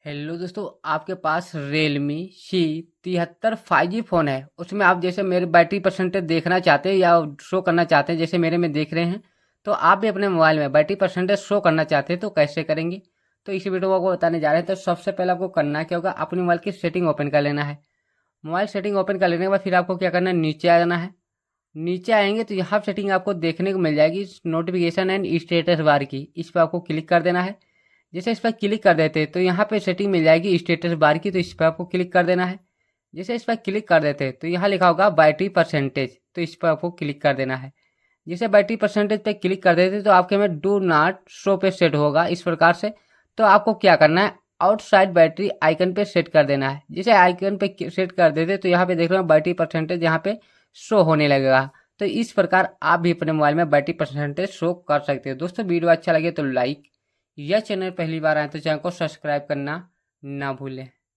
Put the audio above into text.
Hello दोस्तों, आपके पास Realme C73 5G phone है। उसमें आप जैसे मेरे बैटरी परसेंटेज देखना चाहते हैं या शो करना चाहते हैं, जैसे मेरे में देख रहे हैं, तो आप भी अपने मोबाइल में बैटरी परसेंटेज शो करना चाहते हैं तो कैसे करेंगे। तो इसी वीडियो में आपको बताने जा रहे हैं। तो सबसे पहले आपको करना क्या होगा, अपने मोबाइल की सेटिंग ओपन कर लेना है। मोबाइल सेटिंग ओपन कर लेने के बाद फिर आपको क्या करना है, नीचे आ जाना है। नीचे आएंगे तो यहाँ सेटिंग आपको देखने को मिल जाएगी, नोटिफिकेशन एंड स्टेटस बार की। इस पर आपको क्लिक कर देना है। जैसे इस पर क्लिक कर देते हैं तो यहाँ पे सेटिंग मिल जाएगी स्टेटस बार की, तो इस पर आपको क्लिक कर देना है। जैसे इस पर क्लिक कर देते हैं तो यहाँ लिखा होगा बैटरी परसेंटेज, तो इस पर आपको क्लिक कर देना है। जैसे बैटरी परसेंटेज पे क्लिक कर देते हैं तो आपके में डू नॉट शो पे सेट होगा इस प्रकार से। तो आपको क्या करना है, आउटसाइड बैटरी आइकन पे सेट कर देना है। जैसे आइकन पे सेट कर देते तो यहाँ पे देख रहे हो बैटरी परसेंटेज यहाँ पे शो होने लगेगा। तो इस प्रकार आप भी अपने मोबाइल में बैटरी परसेंटेज शो कर सकते हो। दोस्तों, वीडियो अच्छा लगे तो लाइक, यह चैनल पहली बार आए तो चैनल को सब्सक्राइब करना ना भूलें।